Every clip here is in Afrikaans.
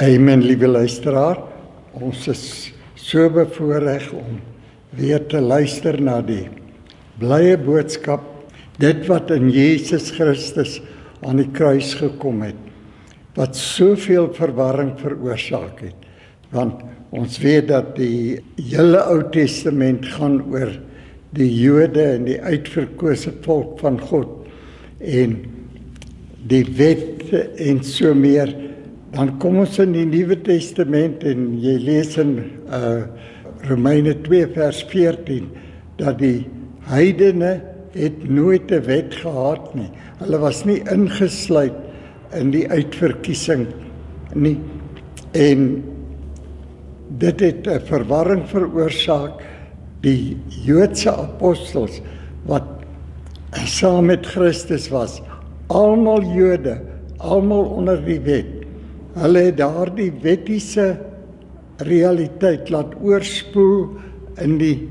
Amen, liewe luisteraar. Ons is so bevoorreg om weer te luister na die blye boodskap, dit wat in Jesus Christus aan die kruis gekom het, wat soveel verwarring veroorsaak het. Want ons weet dat die hele Ou Testament gaan oor die Jode en die uitverkose volk van God en die wet en so meer. Dan kom ons in die Nuwe Testament en jy lees in Romeine 2 vers 14 dat die heidene het nooit 'n wet gehad nie. Hulle was nie ingesluit in die uitverkiesing nie. En dit het 'n verwarring veroorsaak. Die Joodse apostels wat saam met Christus was, almal Jode, almal onder die wet. Hulle het daardie wettiese realiteit laat oorspoel in die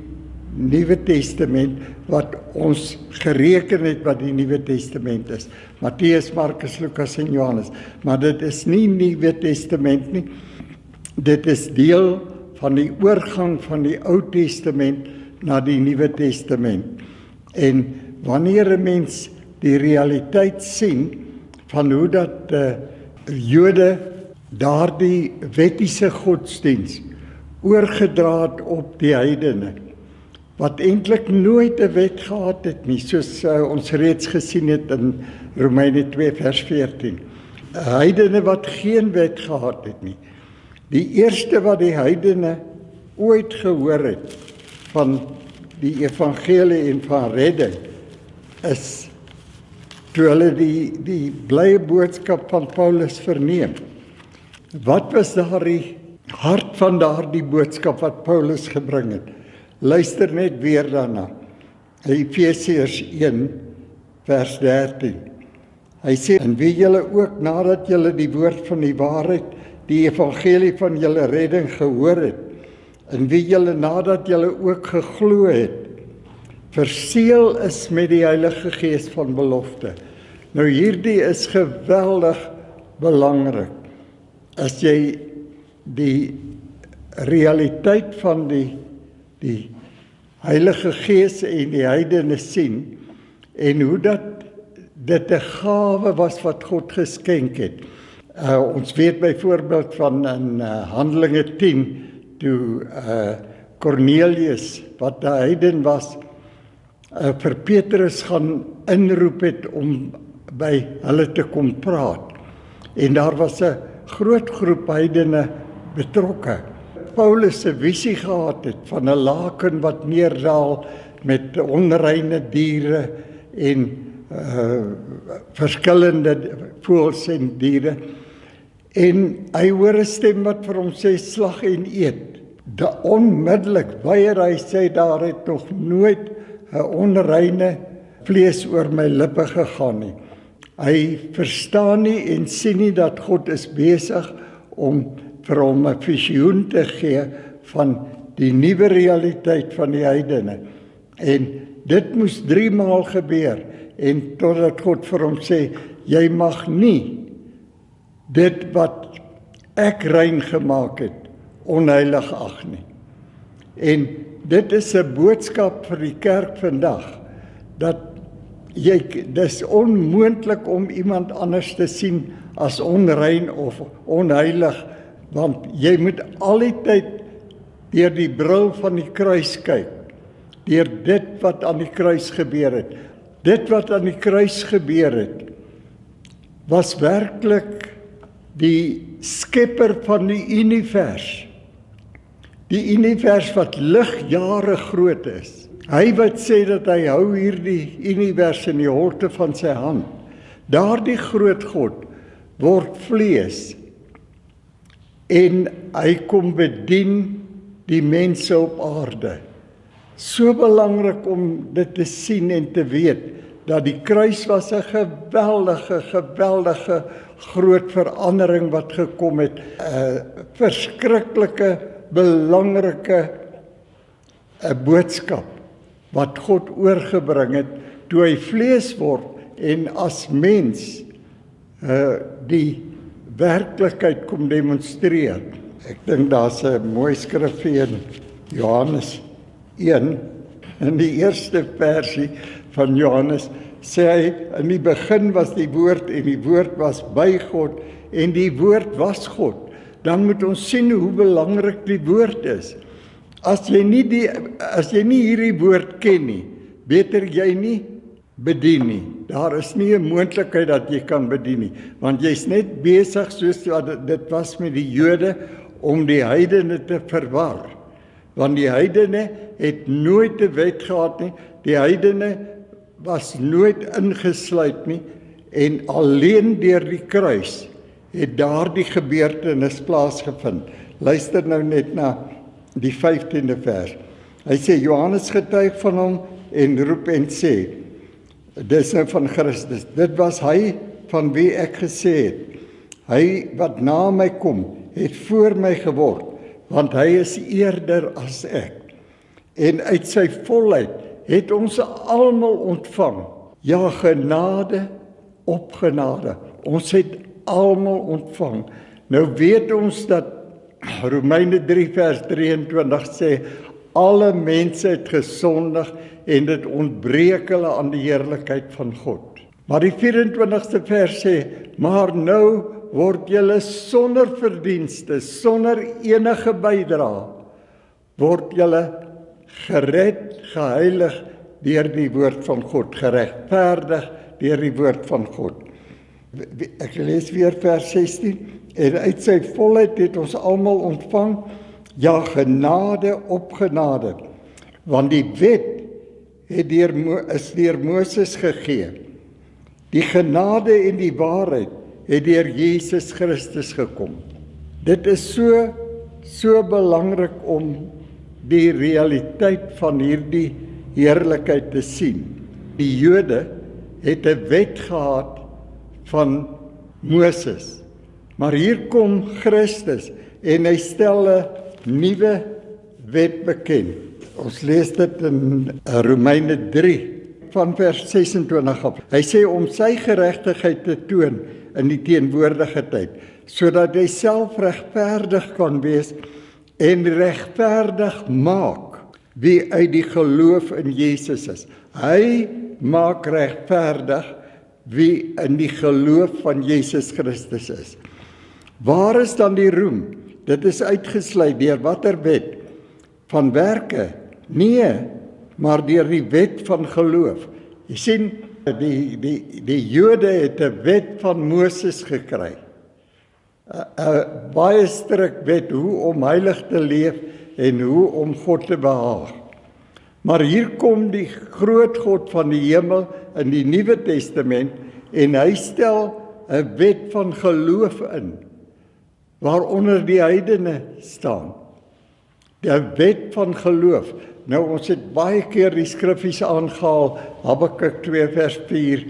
Nuwe Testament wat ons gereken het wat die Nuwe Testament is. Matteus, Markus, Lukas en Johannes. Maar dit is nie Nuwe Testament nie. Dit is deel van die oorgang van die Ou Testament na die Nuwe Testament. En wanneer 'n mens die realiteit sien van hoe dat Jode daardie wettiese godsdiens oorgedra het op die heidene, wat eintlik nooit 'n wet gehad het nie, soos ons reeds gesien het in Romeine 2 vers 14. Heidene wat geen wet gehad het nie. Die eerste wat die heidene ooit gehoor het van die evangelie en van redding is toe hulle die blye boodskap van Paulus verneem. Wat was daardie hart van daardie boodskap wat Paulus gebring het? Luister net weer daarna. Efesiërs 1 vers 13. Hy sê, en wie julle ook nadat julle die woord van die waarheid, die evangelie van julle redding gehoor het, en wie julle nadat julle ook geglo het, verseël is met die Heilige Gees van belofte. Nou hierdie is geweldig belangrik. As jy die realiteit van die Heilige Gees en die heidene sien, en hoe dat dit 'n gawe was wat God geskenk het. Ons weet byvoorbeeld van in Handelinge 10, toe Cornelius, wat 'n heiden was, vir Petrus gaan inroep het om by hulle te kom praat. En daar was 'n groot groep heidene betrokke. Paulus 'n visie gehad het van 'n laken wat neerdaal met onreine diere en verskillende voëls en diere. En hy hoor 'n stem wat vir hom sê, slag en eet. Onmiddellik weier hy, sê daar het nog nooit 'n onreine vlees oor my lippe gegaan nie. Hy verstaan nie en sien nie dat God is besig om vir hom 'n visioen te gee van die nuwe realiteit van die heidene. En dit moes 3 maal gebeur, en totdat God vir hom sê, jy mag nie dit wat ek rein gemaak het, onheilig ag nie. En dit is 'n boodskap vir die kerk vandag, dat dis onmoontlik om iemand anders te sien as onrein of onheilig, want jy moet al die tyd deur die bril van die kruis kyk, deur dit wat aan die kruis gebeur het. Dit wat aan die kruis gebeur het, was werklik die skepper van die univers. Die univers wat ligjare groot is. Hy wat sê dat hy hou hierdie univers in die holte van sy hand. Daardie groot God word vlees en hy kom bedien die mense op aarde. So belangrik om dit te sien en te weet, dat die kruis was 'n geweldige groot verandering wat gekom het. 'n Verskriklike, belangrike boodskap wat God oorgebring het, toe hy vlees word en as mens die werklikheid kom demonstreer. Ek dink daar's 'n mooi skrifgie in Johannes 1, in die eerste versie van Johannes, sê hy, in die begin was die woord en die woord was by God en die woord was God. Dan moet ons sien hoe belangrik die woord is. As jy nie hierdie woord ken nie, beter jy nie bedien nie. Daar is nie 'n moontlikheid dat jy kan bedien nie, want jy's net besig soos wat dit was met die Jode om die heidene te verwar. Want die heidene het nooit 'n wet gehad nie, die heidene was nooit ingesluit nie en alleen deur die kruis het daardie gebeurtenis plaasgevind. Luister nou net na die 15de vers. Hy sê, Johannes getuig van hom en roep en sê, dis nou van Christus, dit was hy van wie ek gesê het, hy wat na my kom, het voor my geword, want hy is eerder as ek. En uit sy volheid het ons almal ontvang, ja, genade op genade. Ons het almal ontvang. Nou weet ons dat Romeine 3 vers 23 sê, alle mense het gesondig en dit ontbreek hulle aan die heerlikheid van God. Maar die 24ste vers sê, maar nou word julle sonder verdienste, sonder enige bydrae, word julle gered, geheilig deur die woord van God, geregverdig deur die woord van God. Ek lees weer vers 16, en uit sy volheid het ons almal ontvang, ja, genade op genade, want die wet is deur Moses gegee. Die genade en die waarheid het deur Jesus Christus gekom. Dit is so belangrik om die realiteit van hierdie heerlikheid te sien. Die Jode het 'n wet gehad van Moses, maar hier kom Christus en hy stel 'n nuwe wet bekend. Ons lees dit in Romeine 3 van vers 26 af. Hy sê om sy geregtigheid te toon in die teenwoordige tyd, sodat hy self regverdig kan wees en regverdig maak wie uit die geloof in Jesus is. Hy maak regverdig wie in die geloof van Jesus Christus is. Waar is dan die roem? Dit is uitgesluit deur watter wet? Van werke? Nee, maar deur die wet van geloof. Jy sien, die Jode het 'n wet van Moses gekry. 'n baie strik wet hoe om heilig te leef en hoe om God te behaag. Maar hier kom die groot God van die hemel in die Nuwe Testament en hy stel 'n wet van geloof in, waaronder die heidene staan. Die wet van geloof. Nou, ons het baie keer die skriffies aangehaal, Habakuk 2 vers 4,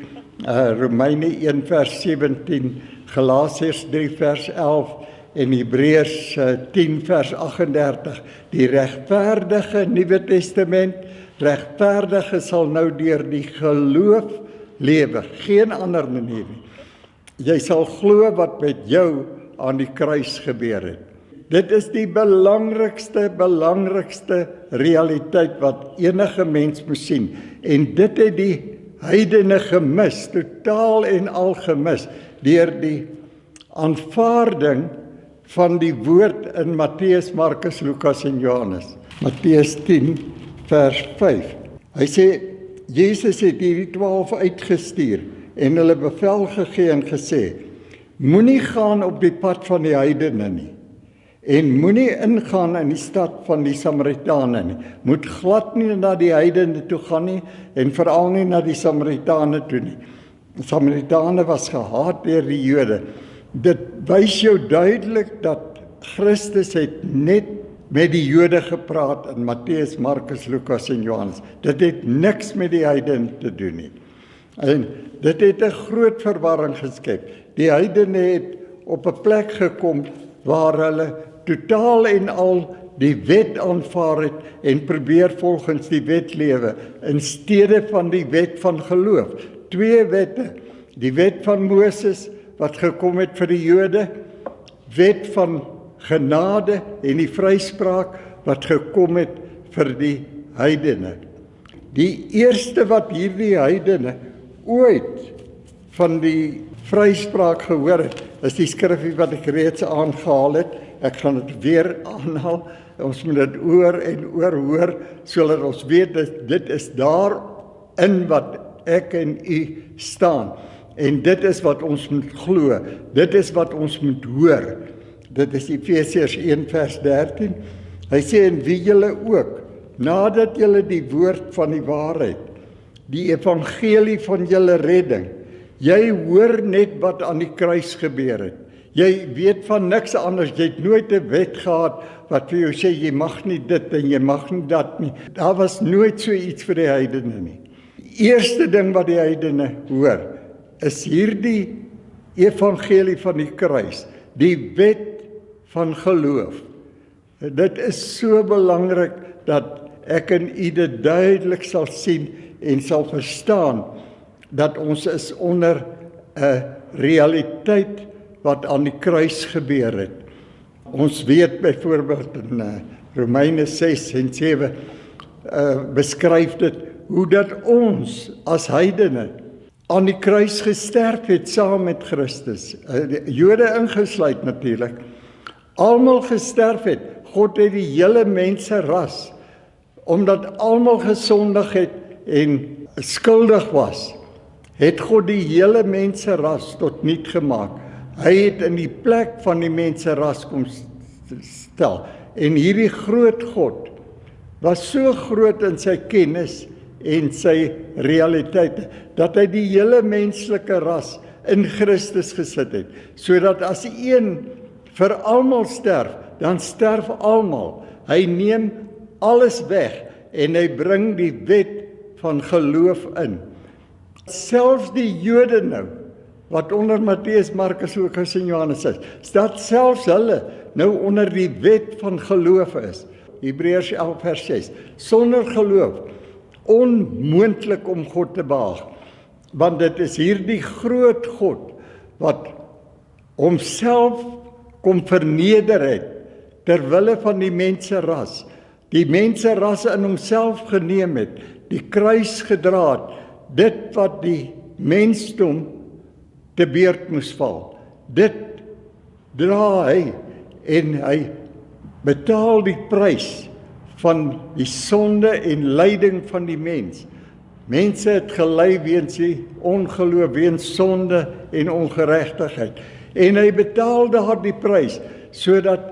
Romeine 1 vers 17, Galasiërs 3 vers 11 en Hebreërs 10 vers 38. Die regverdige Nuwe Testament, regverdige sal nou deur die geloof lewe, geen ander manier nie. Jy sal glo wat met jou aan die kruis gebeur het. Dit is die belangrikste realiteit wat enige mens moet sien. En dit het die heidene gemis, totaal en al gemis, deur die aanvaarding van die woord in Matteus, Markus, Lukas en Johannes. Matteus 10 vers 5. Hy sê, Jesus het hierdie 12 uitgestuur en hulle bevel gegee en gesê, moenie gaan op die pad van die heidene nie. En moenie ingaan in die stad van die Samaritane nie. Moet glad nie na die heidene toe gaan nie en veral nie na die Samaritane toe nie. Die Samaritane was gehaat deur die Jode. Dit wys jou duidelik dat Christus het net met die Jode gepraat in Matteus, Markus, Lukas en Johannes. Dit het niks met die heidene te doen nie. En dit het 'n groot verwarring geskep. Die heidene het op 'n plek gekom waar hulle totaal en al die wet aanvaar het en probeer volgens die wet lewe, in steede van die wet van geloof. Twee wette, die wet van Moses wat gekom het vir die Jode, wet van genade en die vryspraak wat gekom het vir die heidene. Die eerste wat hierdie heidene ooit van die vryspraak gehoor het, is die skrifgie wat ek reeds aangehaal het. Ek gaan dit weer aanhaal. Ons moet dit oor en oor hoor, sodat ons weet dat dit is daarin wat ek en u staan. En dit is wat ons moet glo. Dit is wat ons moet hoor. Dit is Efesiërs 1 vers 13. Hy sê, en wie julle ook, nadat julle die woord van die waarheid, die evangelie van julle redding, jy hoor net wat aan die kruis gebeur het. Jy weet van niks anders, jy het nooit 'n wet gehad wat vir jou sê, jy mag nie dit en jy mag nie dat nie. Daar was nooit so iets vir die heidene nie. Die eerste ding wat die heidene hoor, is hierdie evangelie van die kruis, die wet van geloof. Dit is so belangrik dat ek en u dit duidelik sal sien en sal verstaan dat ons is onder 'n realiteit wat aan die kruis gebeur het. Ons weet byvoorbeeld in Romeine 6 en 7 beskryf dit hoe dat ons as heidene aan die kruis gesterf het saam met Christus. Jode ingesluit natuurlik. Almal gesterf het. God het die hele menseras, omdat almal gesondig het en skuldig was, het God die hele menseras tot niet gemaak. Hy het in die plek van die menseras kom stel. En hierdie groot God was so groot in sy kennis en sy realiteite, dat hy die hele menslike ras in Christus gesit het, sodat as een vir almal sterf, dan sterf almal. Hy neem alles weg en hy bring die wet van geloof in. Selfs die Jode nou, wat onder Matteus, Markus, Lukas en Johannes is, dat selfs hulle nou onder die wet van geloof is. Hebreërs 11 vers 6. Sonder geloof onmoontlik om God te behaag, want dit is hierdie groot God wat homself kom verneder het ter wille van die menseras, die menseras in homself geneem het, die kruis gedra het, dit wat die mensdom te beurt moes val, dit dra hy en hy betaal die prys van die sonde en lyding van die mens. Mense het gelei weens die ongeloof, weens sonde en ongeregtigheid. En hy betaal daardie prys, sodat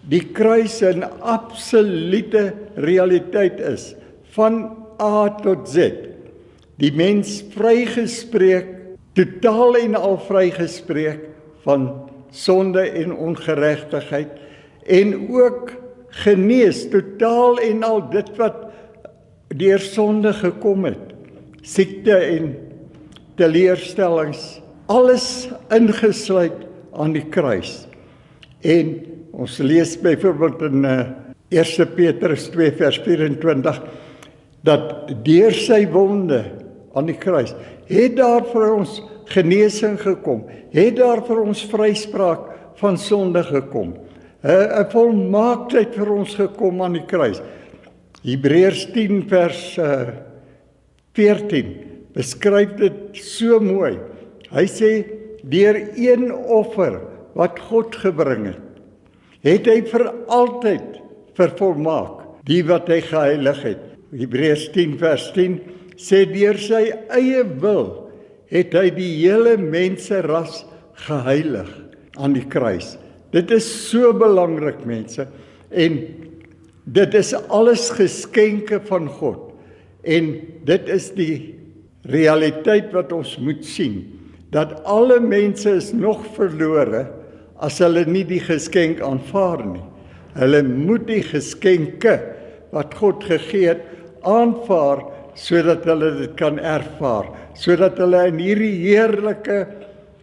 die kruis 'n absolute realiteit is, van A tot Z. Die mens vrygespreek, totaal en al vrygespreek van sonde en ongeregtigheid, en ook genees, totaal en al dit wat deur sonde gekom het, siekte en teleurstellings, alles ingesluit aan die kruis. En ons lees byvoorbeeld in 1 Petrus 2 vers 24, dat deur sy wonde aan die kruis, het daar vir ons genesing gekom, het daar vir ons vryspraak van sonde gekom, 'n volmaaktheid vir ons gekom aan die kruis. Hebreërs 10 vers 14 beskryf dit so mooi. Hy sê, deur een offer wat God gebring het hy vir altyd vervolmaak die wat hy geheilig het. Hebreërs 10 vers 10 sê, deur sy eie wil het hy die hele menseras geheilig aan die kruis. Dit is so belangrik, mense, en dit is alles geskenke van God, en dit is die realiteit wat ons moet sien, dat alle mense is nog verlore as hulle nie die geskenk aanvaar nie. Hulle moet die geskenke wat God gegee het aanvaar, sodat hulle dit kan ervaar, sodat hulle in hierdie heerlike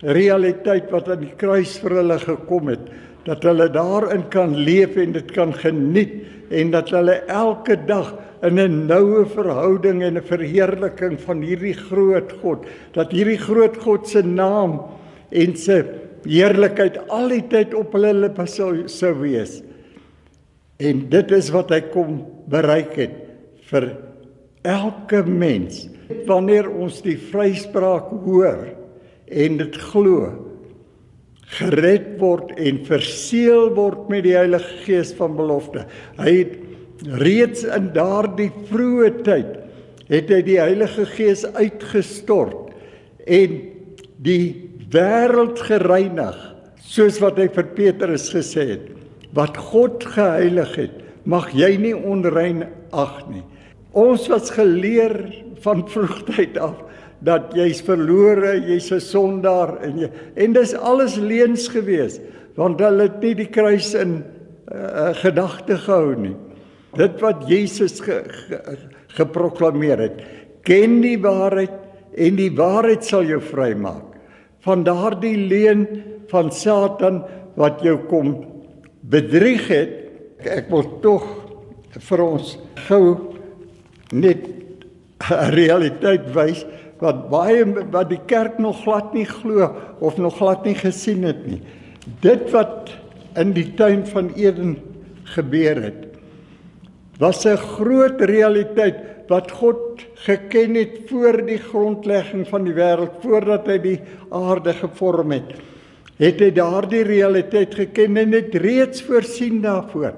realiteit wat aan die kruis vir hulle gekom het, dat hulle daarin kan leef en dit kan geniet, en dat hulle elke dag in 'n noue verhouding en 'n verheerliking van hierdie groot God, dat hierdie groot God se naam en sy heerlikheid al die tyd op hulle lippe sou wees. En dit is wat hy kom bereik het vir elke mens. Wanneer ons die vryspraak hoor en dit glo, gered word en verseël word met die Heilige Gees van belofte. Hy het reeds in daardie vroeë tyd het hy die Heilige Gees uitgestort en die wêreld gereinig, soos wat hy vir Petrus gesê het. Wat God geheilig het, mag jy nie onrein ag nie. Ons was geleer van vroegtyd af dat jy's verlore, jy's 'n sondaar en dis alles leuns gewees, want hulle het nie die kruis in gedagte gehou nie. Dit wat Jesus geproklameer het, ken die waarheid en die waarheid sal jou vrymaak. Van daardie leuen van Satan wat jou kom bedrieg het, ek wil tog vir ons gou net 'n realiteit wys wat die kerk nog glad nie glo of nog glad nie gesien het nie. Dit wat in die tuin van Eden gebeur het, was 'n groot realiteit wat God geken het voor die grondlegging van die wêreld, voordat hy die aarde gevorm het. Het hy daardie realiteit geken en het reeds voorsien daarvoor.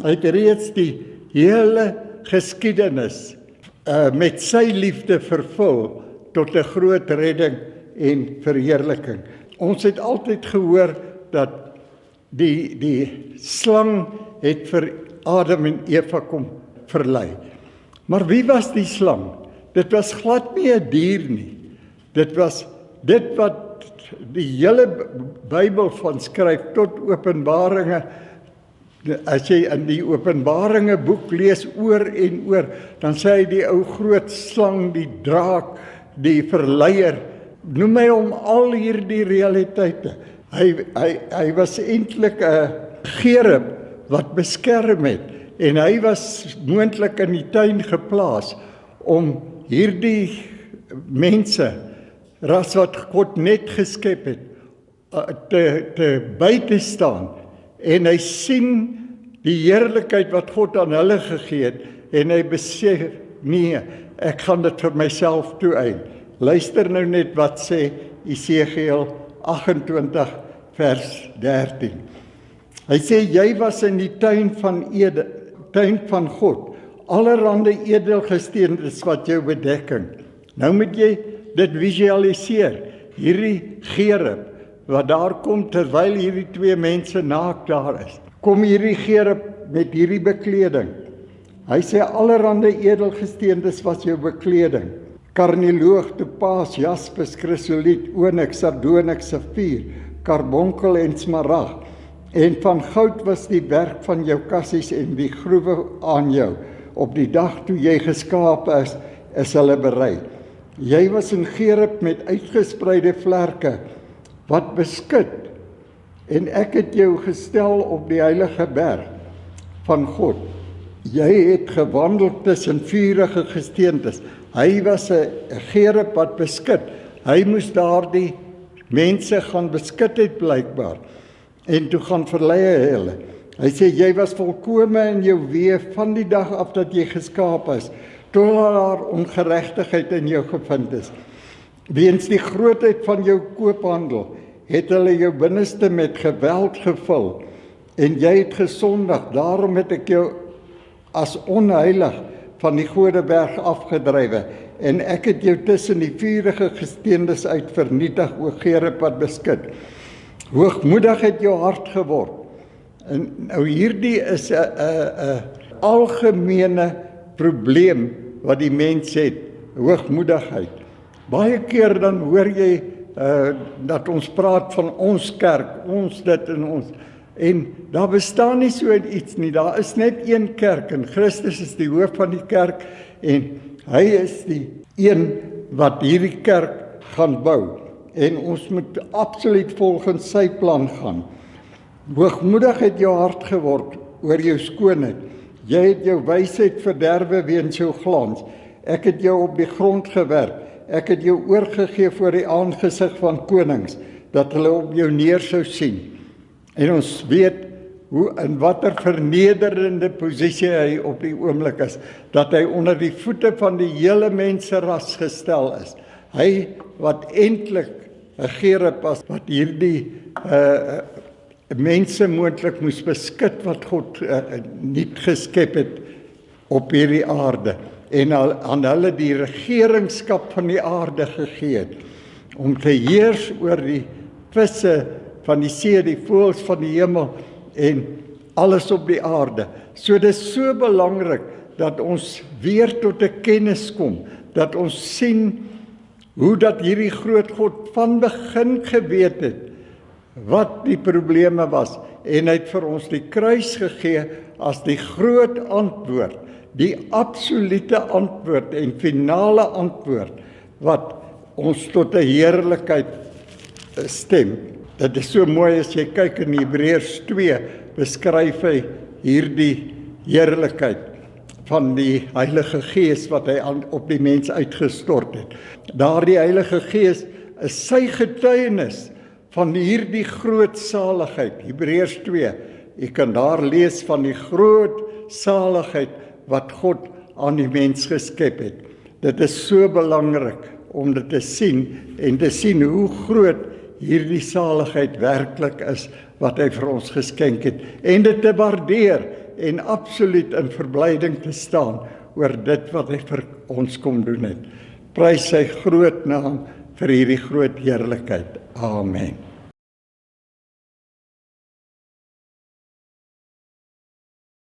Hy het reeds die hele geskiedenis met sy liefde vervul tot 'n groot redding en verheerliking. Ons het altyd gehoor dat die slang het vir Adam en Eva kom verlei. Maar wie was die slang? Dit was glad nie 'n dier nie. Dit was dit wat die hele Bybel van skryf tot Openbaringe. As jy in die Openbaringe boek lees oor en oor, dan sê hy die ou groot slang, die draak, die verleier, noem hy hom al hierdie realiteite. Hy was eintlik 'n gerub wat beskerm het en hy was moontlik in die tuin geplaas om hierdie mense, ras wat God net geskep het, te by te staan. En hy sien die heerlikheid wat God aan hulle gegee het en hy besef, nee, ek gaan dit vir myself toeëien. Luister nou net wat sê Esegiel 28 vers 13. Hy sê, jy was in die tuin van God, allerhande edelgesteentes wat jou bedekking. Nou moet jy dit visualiseer, hierdie gerub wat daar kom terwyl hierdie twee mense naak daar is. Kom hierdie gerub met hierdie bekleding. Hy sê allerhande edelgesteentes was jou bekleding. Karnieloog, topaas, jaspis, chrysoliet, onyx, sardonyx, safier, karbonkel en smarag. En van goud was die werk van jou kassies en die groewe aan jou. Op die dag toe jy geskape is hulle berei. Jy was 'n gerub met uitgespreide vlerke wat beskut, en ek het jou gestel op die heilige berg van God. Jy het gewandel tussen vurige gesteentes. Hy was 'n gerub wat beskut. Hy moes daardie mense gaan beskut het blykbaar, en toe gaan verlei hulle. Hy sê, jy was volkome in jou weë van die dag af dat jy geskaap is, tot daar ongeregtigheid in jou gevind is. Weens die grootheid van jou koophandel, het hulle jou binneste met geweld gevul, en jy het gesondig, daarom het ek jou as onheilig van die Godeberg afgedrywe, en ek het jou tussen die vurige gesteentes uit vernietig, o gerub wat beskut. Hoogmoedig het jou hart geword. En nou hierdie is 'n algemene probleem wat die mens het, hoogmoedigheid. Baie keer dan hoor jy dat ons praat van ons kerk, ons dit en ons. En daar bestaan nie so iets nie, daar is net een kerk en Christus is die hoof van die kerk en hy is die een wat hierdie kerk gaan bou. En ons moet absoluut volgens sy plan gaan. Hoogmoedig het jou hart geword oor jou skoonheid. Jy het jou wysheid verderwe weens jou glans. Ek het jou op die grond gewerp. Ek het jou oorgegee voor die aangesig van konings. dat hulle op jou neer sou sien. En ons weet hoe in watter vernederende posisie hy op die oomblik is, dat hy onder die voete van die hele menseras gestel is. Hy wat eintlik 'n gerub was, wat hierdie mense moontlik moes beskik wat God nie geskep het op hierdie aarde, en aan hulle die regeringskap van die aarde gegee het, om te heers oor die visse van die see, die voëls van die hemel, en alles op die aarde. So dit is so belangrik, dat ons weer tot 'n kennis kom, dat ons sien, hoe dat hierdie groot God van begin geweet het, wat die probleme was, en hy het vir ons die kruis gegee, as die groot antwoord, die absolute antwoord, en finale antwoord, wat ons tot 'n heerlikheid stem. Dit is so mooi as jy kyk in Hebreërs 2, beskryf hy hierdie heerlikheid van die Heilige Gees wat hy op die mens uitgestort het. Daardie Heilige Gees is sy getuienis van hierdie groot saligheid. Hebreërs 2, jy kan daar lees van die groot saligheid wat God aan die mens geskep het. Dit is so belangrik om dit te sien, en te sien hoe groot hierdie saligheid werklik is, wat hy vir ons geskenk het, en dit te waardeer, en absoluut in verblyding te staan, oor dit wat hy vir ons kom doen het. Prys sy groot naam vir hierdie groot heerlikheid. Amen.